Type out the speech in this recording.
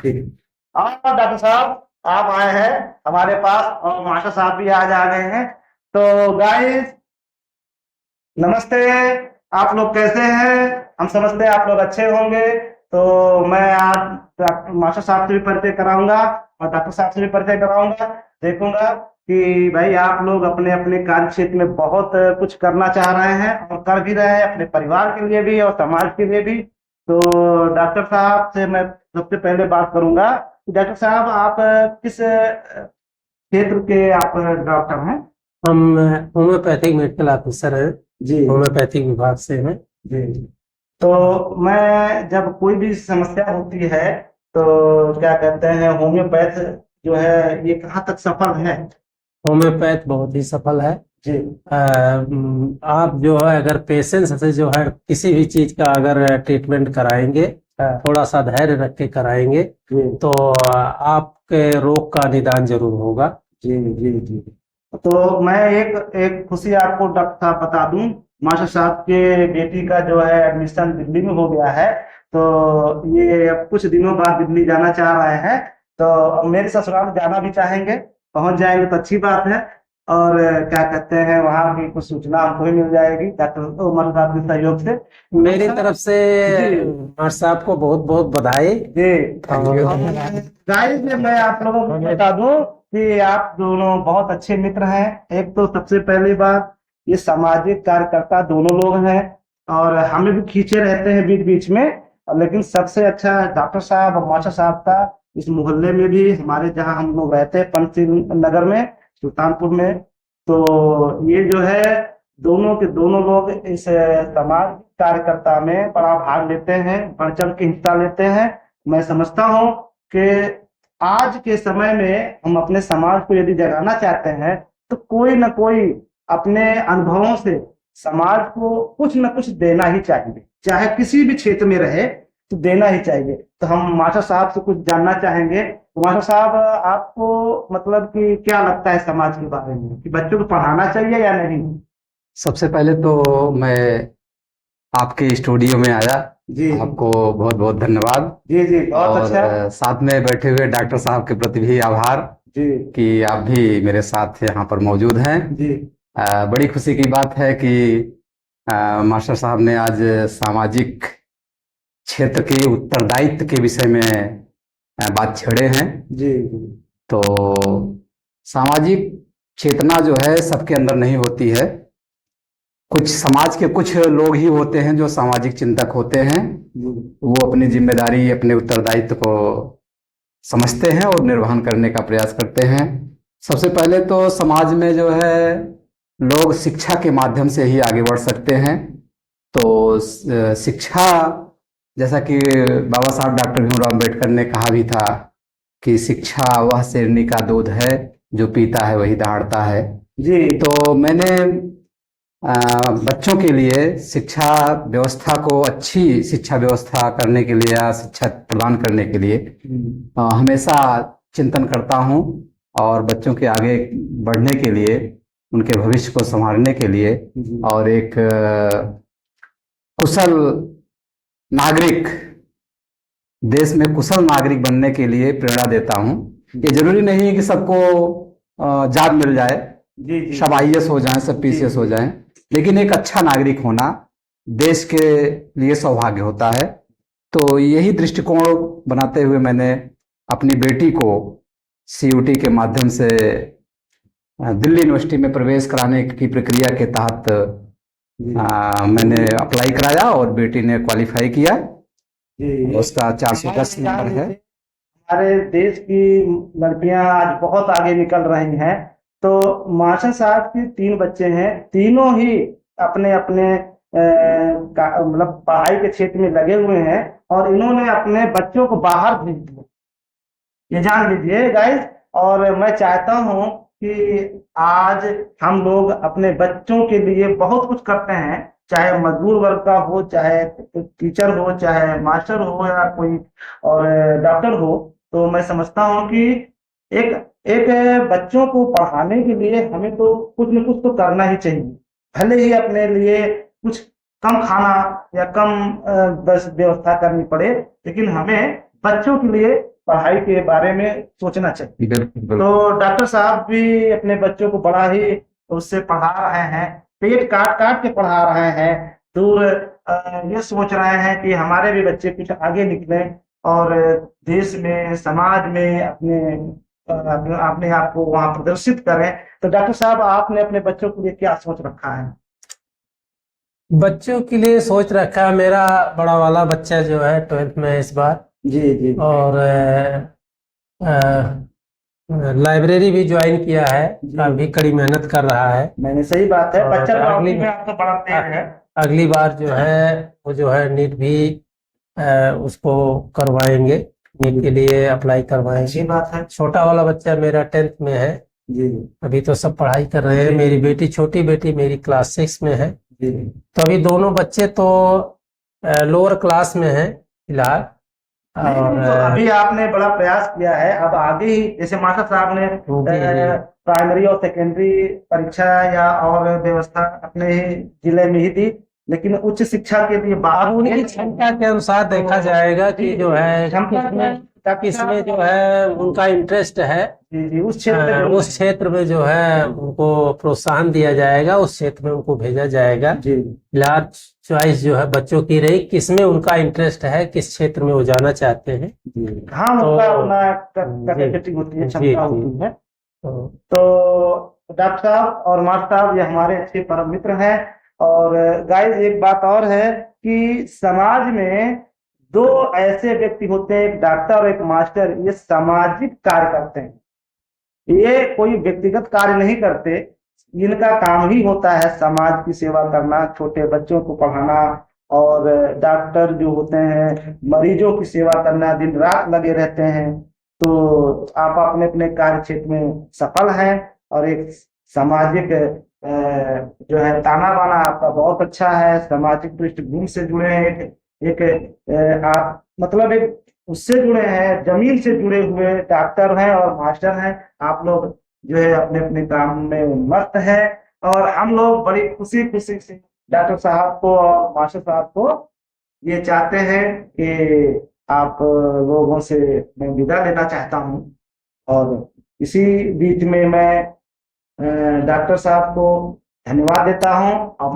ठीक। और डॉक्टर साहब आप आए हैं हमारे पास और मास्टर साहब भी आज आ गए हैं। तो गाइस नमस्ते। आप लोग कैसे हैं? हम समझते हैं आप लोग अच्छे होंगे। तो मैं आज डॉक्टर मास्टर साहब से भी परिचय कराऊंगा और डॉक्टर साहब से भी परिचय कराऊंगा। देखूंगा कि भाई आप लोग अपने अपने कार्य क्षेत्र में बहुत कुछ करना चाह रहे हैं और कर भी रहे हैं अपने परिवार के लिए भी और समाज के लिए भी। तो डॉक्टर साहब से मैं सबसे पहले बात करूंगा। डॉक्टर साहब आप किस क्षेत्र के आप डॉक्टर हैं? हम होम्योपैथिक मेडिकल ऑफिसर हैं। जी होम्योपैथिक विभाग से हैं। जी। तो मैं जब कोई भी समस्या होती है तो क्या कहते हैं होम्योपैथ जो है ये कहाँ तक सफल है? होम्योपैथ बहुत ही सफल है। जी आप जो है अगर पेशेंस से जो है किसी भी चीज का अगर ट्रीटमेंट कराएंगे, हाँ, थोड़ा सा धैर्य रख के कराएंगे जी तो आपके रोग का निदान जरूर होगा। जी जी जी। तो मैं एक एक खुशी आपको डॉक्टर साहब बता दूं। मास्टर साहब के बेटी का जो है एडमिशन दिल्ली में हो गया है। तो ये अब कुछ दिनों बाद दिल्ली जाना चाह रहे हैं। तो मेरे ससुराल जाना भी चाहेंगे। पहुंच जाएंगे तो अच्छी बात है। और क्या कहते हैं वहां की कुछ सूचना हमको भी मिल जाएगी डॉक्टर मास्टर साहब के सहयोग से। मेरी तरफ से जी मास्टर साहब को बहुत बहुत बधाई। जी। और गाइस मैं आप लोगों को बता दूं कि आप दोनों बहुत अच्छे मित्र हैं। एक तो सबसे पहली बात ये सामाजिक कार्यकर्ता दोनों लोग हैं और हमें भी खींचे रहते हैं बीच बीच में। लेकिन सबसे अच्छा डॉक्टर साहब और मास्टर साहब का इस मोहल्ले में भी हमारे जहाँ हम लोग रहते हैं पंच नगर में सुल्तानपुर में। तो ये जो है दोनों के दोनों लोग इस समाज कार्यकर्ता में बड़ा भाग लेते हैं बढ़ चढ़ के हिस्सा लेते हैं। मैं समझता हूँ कि आज के समय में हम अपने समाज को यदि जगाना चाहते हैं तो कोई ना कोई अपने अनुभवों से समाज को कुछ न कुछ देना ही चाहिए चाहे किसी भी क्षेत्र में रहे तो देना ही चाहिए। तो हम मास्टर साहब से कुछ जानना चाहेंगे। तो मास्टर साहब आपको मतलब कि क्या लगता है समाज के बारे में कि बच्चों को पढ़ाना चाहिए या नहीं? सबसे पहले तो मैं आपके स्टूडियो में आया, जी आपको बहुत बहुत धन्यवाद। जी जी बहुत और अच्छा। साथ में बैठे हुए डॉक्टर साहब के प्रति भी आभार जी कि आप भी मेरे साथ यहाँ पर मौजूद हैं। जी बड़ी खुशी की बात है कि मास्टर साहब ने आज सामाजिक क्षेत्र के उत्तरदायित्व के विषय में बात छेड़े हैं। जी तो सामाजिक चेतना जो है सबके अंदर नहीं होती है। कुछ समाज के कुछ लोग ही होते हैं जो सामाजिक चिंतक होते हैं। वो अपनी जिम्मेदारी अपने उत्तरदायित्व को समझते हैं और निर्वहन करने का प्रयास करते हैं। सबसे पहले तो समाज में जो है लोग शिक्षा के माध्यम से ही आगे बढ़ सकते हैं। तो शिक्षा, जैसा कि बाबा साहब डॉक्टर भीमराव अम्बेडकर ने कहा भी था कि शिक्षा वह शेरनी का दूध है जो पीता है वही दहाड़ता है। जी तो मैंने बच्चों के लिए शिक्षा व्यवस्था को अच्छी शिक्षा व्यवस्था करने के लिए या शिक्षा प्रदान करने के लिए हमेशा चिंतन करता हूँ। और बच्चों के आगे बढ़ने के लिए, उनके भविष्य को संभालने के लिए और एक कुशल नागरिक, देश में कुशल नागरिक बनने के लिए प्रेरणा देता हूँ। ये जरूरी नहीं है कि सबको जॉब मिल जाए, जी जी सब आईएएस हो जाएं, सब पीसीएस हो जाएं, लेकिन एक अच्छा नागरिक होना देश के लिए सौभाग्य होता है। तो यही दृष्टिकोण बनाते हुए मैंने अपनी बेटी को सीयूटी के माध्यम से दिल्ली यूनिवर्सिटी में प्रवेश कराने की प्रक्रिया के तहत मैंने अप्लाई कराया और बेटी ने क्वालिफाई किया। जी। उसका 410 नंबर है। हमारे देश की लड़कियां आज बहुत आगे निकल रही हैं। तो मास्टर साहब के तीन बच्चे हैं तीनों ही अपने अपने मतलब पढ़ाई के क्षेत्र में लगे हुए हैं और इन्होंने अपने बच्चों को बाहर भेज दिया ये जान लीजिए गाइस। और मैं चाहता हूं कि आज हम लोग अपने बच्चों के लिए बहुत कुछ करते हैं चाहे मजदूर वर्ग का हो चाहे टीचर हो चाहे मास्टर हो या कोई और डॉक्टर हो। तो मैं समझता हूँ कि एक एक बच्चों को पढ़ाने के लिए हमें तो कुछ न कुछ तो करना ही चाहिए। भले ही अपने लिए कुछ कम खाना या कम बस व्यवस्था करनी पड़े लेकिन हमें बच्चों के लिए पढ़ाई के बारे में सोचना चाहिए। बिल्कुल बिल्कुल। तो डॉक्टर साहब भी अपने बच्चों को बड़ा ही उससे पढ़ा रहे हैं, पेट काट काट के पढ़ा रहे हैं। दूर ये सोच रहे हैं कि हमारे भी बच्चे कुछ आगे निकले और देश में, समाज में अपने आप को वहां प्रदर्शित करें। तो डॉक्टर साहब, आपने अपने बच्चों के लिए क्या सोच रखा है? बच्चों के लिए सोच रखा है, मेरा बड़ा वाला बच्चा जो है 12th में है इस बार, जी जी। और लाइब्रेरी भी ज्वाइन किया है, जी। काफी कड़ी मेहनत कर रहा है। मैंने सही बात है, और बच्चा तो अगली आपकी में आपका बड़ा तेज है। अगली बार जो है वो जो है नीट भी उसको करवाएंगे, नीट के लिए अप्लाई अच्छी करवाएंगे। बात है। छोटा वाला बच्चा मेरा 10th में है, जी अभी तो सब पढ़ाई कर रहे हैं। जी। मेरी बेटी, छोटी बेटी मेरी क्लास 6 में है। जी। तो अभी दोनों बच्चे तो लोअर क्लास में हैं फिलहाल। नहीं नहीं, तो अभी आपने बड़ा प्रयास किया है, अब आगे ही जैसे मास्टर साहब ने जी। प्राइमरी और सेकेंडरी परीक्षा या और व्यवस्था अपने ही जिले में ही दी, लेकिन उच्च शिक्षा के लिए अब उनकी क्षमता के अनुसार देखा जाएगा कि जो है किसमें जो है उनका इंटरेस्ट है, जी जी, उस क्षेत्र में उस क्षेत्र में जो है उनको प्रोत्साहन दिया जाएगा, उस क्षेत्र में उनको भेजा जाएगा। जी फिलहाल चॉइस जो है बच्चों की रही, किसमें उनका इंटरेस्ट है, किस क्षेत्र में वो जाना चाहते हैं। हाँ, तो उनका अपना जी कैपेसिटी होती है, जी क्षमता जी। होती है। तो तो डॉक्टर साहब और मास्टर साहब ये हमारे अच्छे परम मित्र हैं। और गाइस, एक बात और है कि समाज में दो ऐसे व्यक्ति होते हैं, एक डॉक्टर और एक मास्टर, ये सामाजिक कार्य करते हैं। ये कोई व्यक्तिगत कार्य नहीं करते, इनका काम ही होता है समाज की सेवा करना, छोटे बच्चों को पढ़ाना। और डॉक्टर जो होते हैं मरीजों की सेवा करना, दिन रात लगे रहते हैं। तो आप अपने अपने कार्य क्षेत्र में सफल हैं। और एक सामाजिक जो है ताना बाना आपका बहुत अच्छा है, सामाजिक पृष्ठभूमि से जुड़े हैं, एक आप मतलब एक उससे जुड़े हैं, जमीन से जुड़े हुए डॉक्टर हैं और मास्टर हैं। आप लोग जो है अपने अपने काम में मस्त हैं। और हम लोग बड़ी खुशी खुशी से डॉक्टर साहब को और मास्टर साहब को ये चाहते हैं कि आप लोगों से मैं विदा लेना चाहता हूँ। और इसी बीच में मैं डॉक्टर साहब को धन्यवाद देता हूँ और